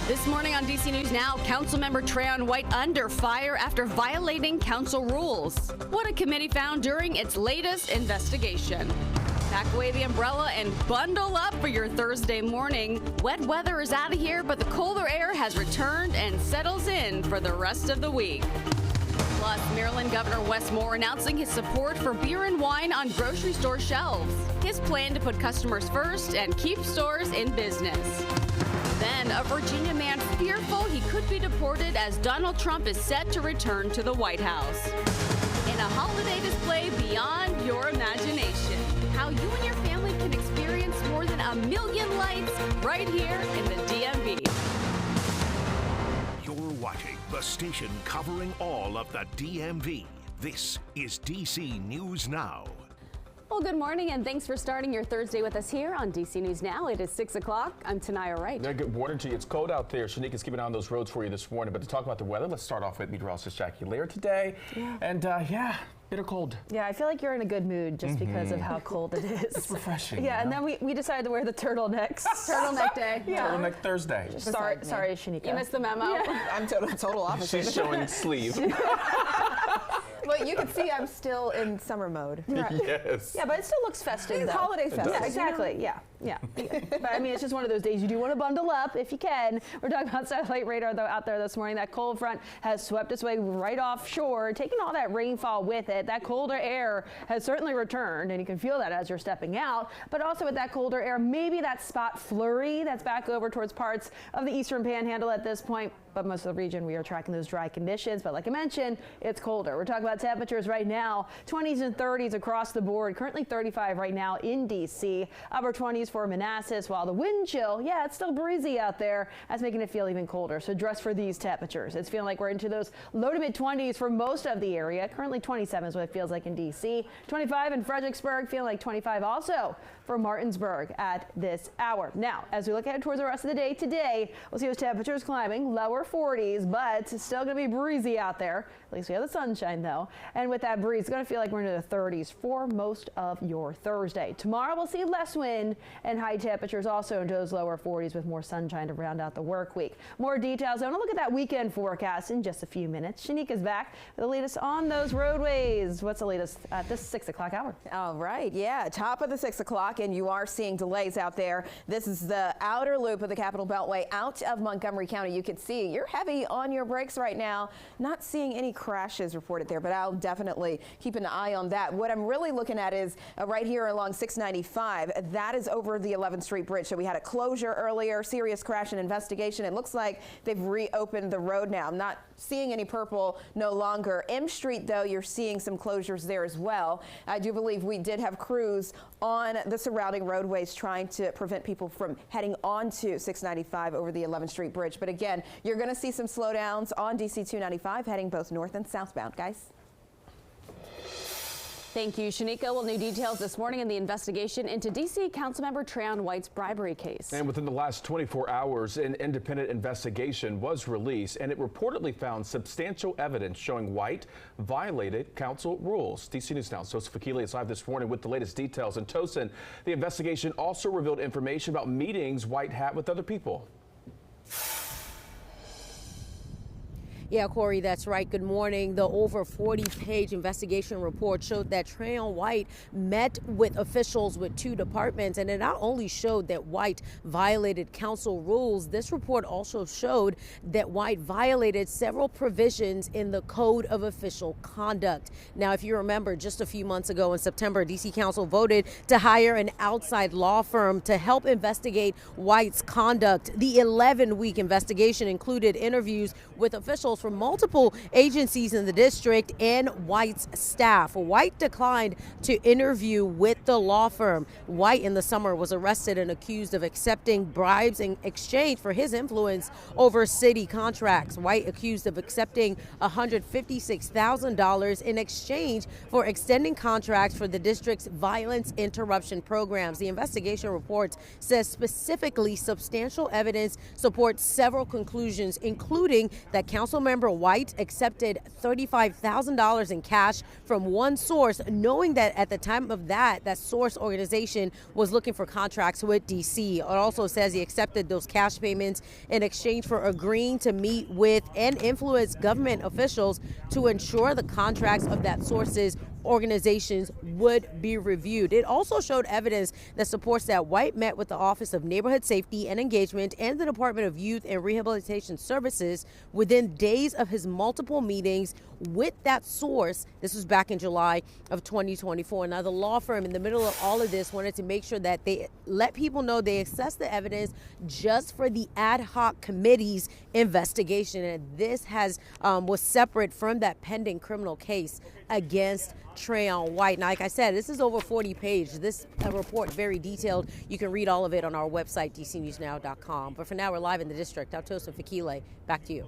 This morning on DC News Now, Councilmember Trayon White under fire after violating council rules. What a committee found during its latest investigation. Pack away the umbrella and bundle up for your Thursday morning. Wet weather is out of here, but the colder air has returned and settles in for the rest of the week. Plus, Maryland Governor Wes Moore announcing his support for beer and wine on grocery store shelves. His plan to put customers first and keep stores in business. Then, a Virginia man fearful he could be deported as Donald Trump is set to return to the White House. In a holiday display beyond your imagination, how you and your family can experience more than 1 million lights right here in the DMV. You're watching the station covering all of the DMV. This is DC News Now. Well, good morning, and thanks for starting your Thursday with us here on DC News Now. It is 6 o'clock. I'm Tanaya Wright. Yeah, good morning to you. It's cold out there. Shanika's keeping on those roads for you this morning. But to talk about the weather, let's start off with meteorologist Jackie Lair today. Yeah. And bitter cold. Yeah, I feel like you're in a good mood just because of how cold it is. It's refreshing. Yeah, and then we decided to wear the turtletnecks. Turtleneck day. Yeah. Turtleneck Thursday. Sorry, Shanika. You missed the memo. Yeah. I'm total opposite. She's showing sleeve. Well, you can see I'm still in summer mode. Right. Yes. Yeah, but it still looks festive, It's though. holiday festive. Yeah, exactly. Yeah. But I mean, it's just one of those days you do want to bundle up if you can. We're talking about satellite radar, though, out there this morning. That cold front has swept its way right offshore, taking all that rainfall with it. That colder air has certainly returned, and you can feel that as you're stepping out. But also with that colder air, maybe that spot flurry that's back over towards parts of the eastern panhandle at this point. But most of the region, we are tracking those dry conditions. But like I mentioned, it's colder. We're talking about temperatures right now, 20s and 30s across the board. Currently 35 right now in D.C. Upper 20s for Manassas, while the wind chill, it's still breezy out there. That's making it feel even colder. So dress for these temperatures. It's feeling like we're into those low to mid 20s for most of the area. Currently 27 is what it feels like in D.C. 25 in Fredericksburg, feeling like 25 also for Martinsburg at this hour. Now, as we look ahead towards the rest of the day today, we'll see those temperatures climbing, lower 40s, but it's still going to be breezy out there. At least we have the sunshine, though. And with that breeze, it's going to feel like we're into the 30s for most of your Thursday. Tomorrow, we'll see less wind and high temperatures also into those lower 40s with more sunshine to round out the work week. More details. I want to look at that weekend forecast in just a few minutes. Shanika's back with the latest on those roadways. What's the latest at this 6 o'clock hour? All right, top of the 6 o'clock, and you are seeing delays out there. This is the outer loop of the Capitol Beltway out of Montgomery County. You can see you're heavy on your brakes right now. Not seeing any crashes reported there, but I'll definitely keep an eye on that. What I'm really looking at is right here along 695. That is over the 11th Street Bridge. So we had a closure earlier, serious crash and investigation. It looks like they've reopened the road now. I'm not seeing any purple no longer. M Street, though, you're seeing some closures there as well. I do believe we did have crews on the surrounding roadways trying to prevent people from heading onto 695 over the 11th Street Bridge. But again, you're going to see some slowdowns on DC 295 heading both north and southbound, guys. Thank you, Shanika. Well, new details this morning in the investigation into D.C. Councilmember Trayon White's bribery case. And within the last 24 hours, an independent investigation was released, and it reportedly found substantial evidence showing White violated council rules. DC News Now, Tosin Fakili is live this morning with the latest details. And Tosin, the investigation also revealed information about meetings White had with other people. Yeah, Corey, that's right. Good morning. The over 40-page investigation report showed that Trayon White met with officials with two departments, and it not only showed that White violated council rules, this report also showed that White violated several provisions in the Code of Official Conduct. Now, if you remember, just a few months ago in September, D.C. Council voted to hire an outside law firm to help investigate White's conduct. The 11-week investigation included interviews with officials from multiple agencies in the district and White's staff. White declined to interview with the law firm. White in the summer was arrested and accused of accepting bribes in exchange for his influence over city contracts. White accused of accepting $156,000 in exchange for extending contracts for the district's violence interruption programs. The investigation report says specifically substantial evidence supports several conclusions, including that council Councilmember White accepted $35,000 in cash from one source, knowing that at the time of that source organization was looking for contracts with DC. It also says he accepted those cash payments in exchange for agreeing to meet with and influence government officials to ensure the contracts of that source's organizations would be reviewed. It also showed evidence that supports that White met with the Office of Neighborhood Safety and Engagement and the Department of Youth and Rehabilitation Services within days of his multiple meetings with that source. This was back in July of 2024. Now, the law firm in the middle of all of this wanted to make sure that they let people know they assess the evidence just for the ad hoc committee's investigation. And this was separate from that pending criminal case against Trayon White. Now, like I said, this is over 40 pages. This report very detailed. You can read all of it on our website, dcnewsnow.com. But for now, we're live in the district. Tosin Fakile, back to you.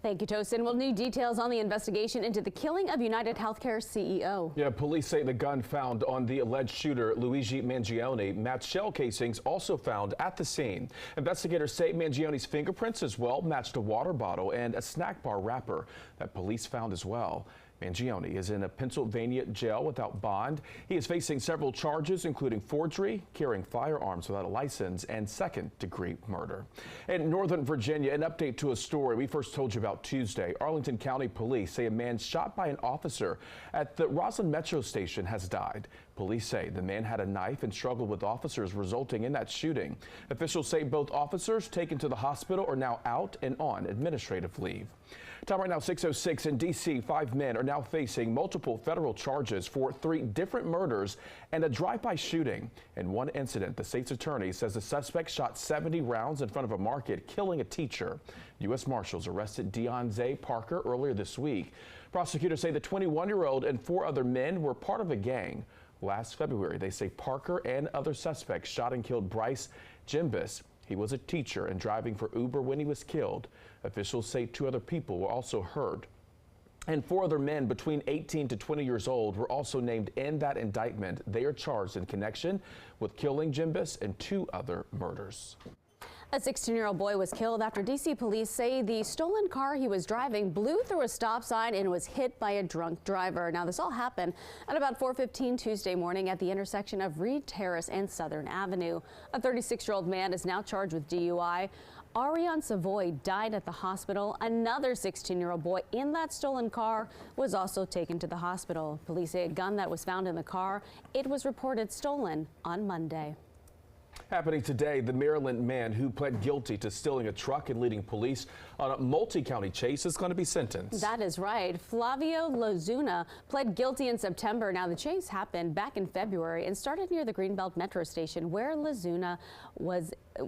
Thank you, Tosin. Well, new details on the investigation into the killing of United Healthcare CEO. Yeah, police say the gun found on the alleged shooter, Luigi Mangione, matched shell casings also found at the scene. Investigators say Mangione's fingerprints as well matched a water bottle and a snack bar wrapper that police found as well. Mangione is in a Pennsylvania jail without bond. He is facing several charges, including forgery, carrying firearms without a license, and second-degree murder. In Northern Virginia, an update to a story we first told you about Tuesday. Arlington County police say a man shot by an officer at the Roslyn Metro station has died. Police say the man had a knife and struggled with officers, resulting in that shooting. Officials say both officers taken to the hospital are now out and on administrative leave. Time right now 6:06 in D.C. 5 men are now facing multiple federal charges for 3 different murders and a drive-by shooting. In one incident, the state's attorney says the suspect shot 70 rounds in front of a market, killing a teacher. U.S. Marshals arrested Deonze Parker earlier this week. Prosecutors say the 21-year-old and 4 other men were part of a gang. Last February, they say Parker and other suspects shot and killed Bryce Jimbus. He was a teacher and driving for Uber when he was killed. Officials say 2 other people were also hurt. And 4 other men between 18 to 20 years old were also named in that indictment. They are charged in connection with killing Jimbus and 2 other murders. A 16-year-old boy was killed after D.C. police say the stolen car he was driving blew through a stop sign and was hit by a drunk driver. Now, this all happened at about 4:15 Tuesday morning at the intersection of Reed Terrace and Southern Avenue. A 36-year-old man is now charged with DUI. Ariane Savoy died at the hospital. Another 16-year-old boy in that stolen car was also taken to the hospital. Police say a gun that was found in the car, it was reported stolen on Monday. Happening today, the Maryland man who pled guilty to stealing a truck and leading police on a multi-county chase is going to be sentenced. That is right. Flavio Lozuna pled guilty in September. Now, the chase happened back in February and started near the Greenbelt Metro station where Lozuna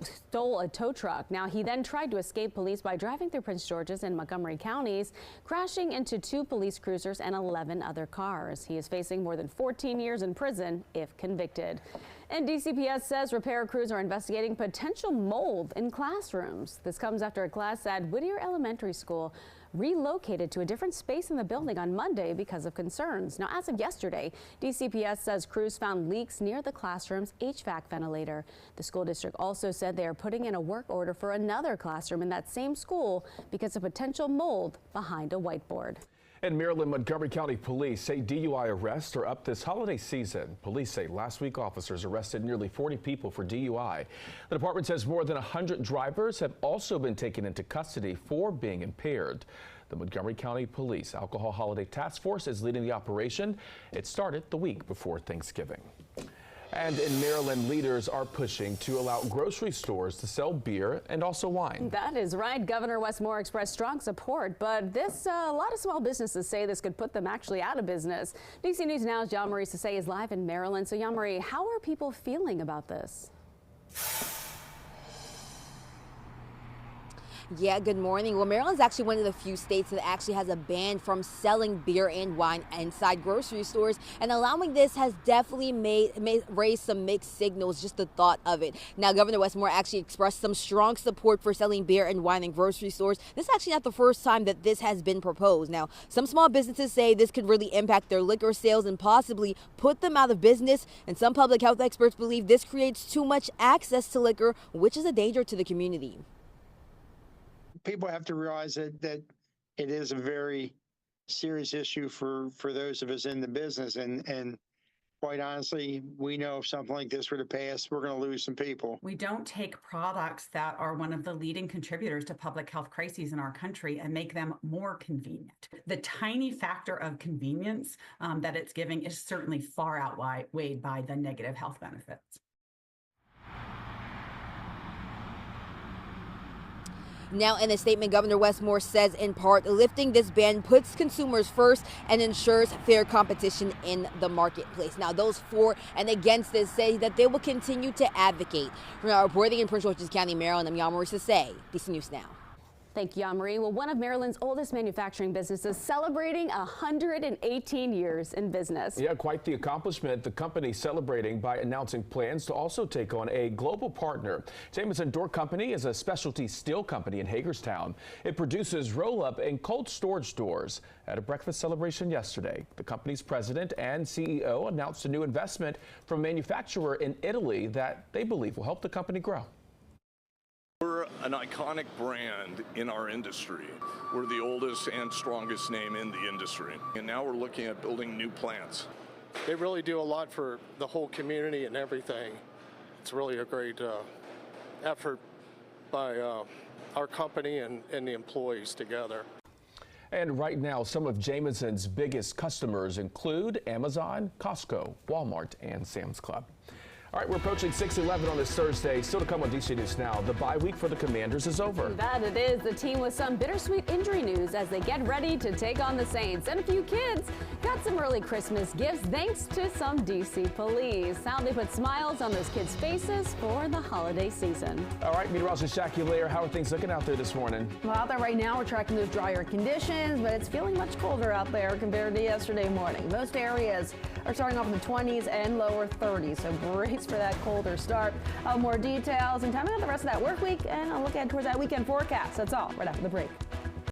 stole a tow truck. Now, he then tried to escape police by driving through Prince George's and Montgomery counties, crashing into 2 police cruisers and 11 other cars. He is facing more than 14 years in prison if convicted. And DCPS says repair crews are investigating potential mold in classrooms. This comes after a class at Whittier Elementary School relocated to a different space in the building on Monday because of concerns. Now, as of yesterday, DCPS says crews found leaks near the classroom's HVAC ventilator. The school district also said they are putting in a work order for another classroom in that same school because of potential mold behind a whiteboard. In Maryland, Montgomery County police say DUI arrests are up this holiday season. Police say last week officers arrested nearly 40 people for DUI. The department says more than 100 drivers have also been taken into custody for being impaired. The Montgomery County Police Alcohol Holiday Task Force is leading the operation. It started the week before Thanksgiving. And in Maryland, leaders are pushing to allow grocery stores to sell beer and also wine. That is right. Governor Wes Moore expressed strong support, but a lot of small businesses say this could put them actually out of business. DC News Now's Jean-Marie Sase is live in Maryland. So, Jean-Marie, how are people feeling about this? Yeah, good morning. Well, Maryland's actually one of the few states that actually has a ban from selling beer and wine inside grocery stores, and allowing this has definitely raised some mixed signals, just the thought of it. Now, Governor Wes Moore actually expressed some strong support for selling beer and wine in grocery stores. This is actually not the first time that this has been proposed. Now, some small businesses say this could really impact their liquor sales and possibly put them out of business, and some public health experts believe this creates too much access to liquor, which is a danger to the community. People have to realize that it is a very serious issue for those of us in the business. And quite honestly, we know if something like this were to pass, we're going to lose some people. We don't take products that are one of the leading contributors to public health crises in our country and make them more convenient. The tiny factor of convenience that it's giving is certainly far outweighed by the negative health benefits. Now, in a statement, Governor Wes Moore says, in part, lifting this ban puts consumers first and ensures fair competition in the marketplace. Now, those for and against this say that they will continue to advocate. From our reporting in Prince George's County, Maryland, I'm Yamarisa Say, DC News Now. Thank you, Anne-Marie. Well, one of Maryland's oldest manufacturing businesses celebrating 118 years in business. Yeah, quite the accomplishment. The company celebrating by announcing plans to also take on a global partner. Jameson Door Company is a specialty steel company in Hagerstown. It produces roll-up and cold storage doors. At a breakfast celebration yesterday, the company's president and CEO announced a new investment from a manufacturer in Italy that they believe will help the company grow. We're an iconic brand in our industry. We're the oldest and strongest name in the industry. And now we're looking at building new plants. They really do a lot for the whole community and everything. It's really a great effort by our company and the employees together. And right now, some of Jameson's biggest customers include Amazon, Costco, Walmart, and Sam's Club. All right, we're approaching 6/11 on this Thursday. Still to come on DC News Now. The bye week for the Commanders is over. That it is. The team with some bittersweet injury news as they get ready to take on the Saints. And a few kids got some early Christmas gifts thanks to some DC police. How they put smiles on those kids' faces for the holiday season. All right, meteorologist Jackie Lair, how are things looking out there this morning? Well, out there right now, we're tracking those drier conditions, but it's feeling much colder out there compared to yesterday morning. Most areas are starting off in the 20s and lower 30s, so brace for that colder start. More details and time out the rest of that work week, and I'll look ahead towards that weekend forecast. That's all right after the break.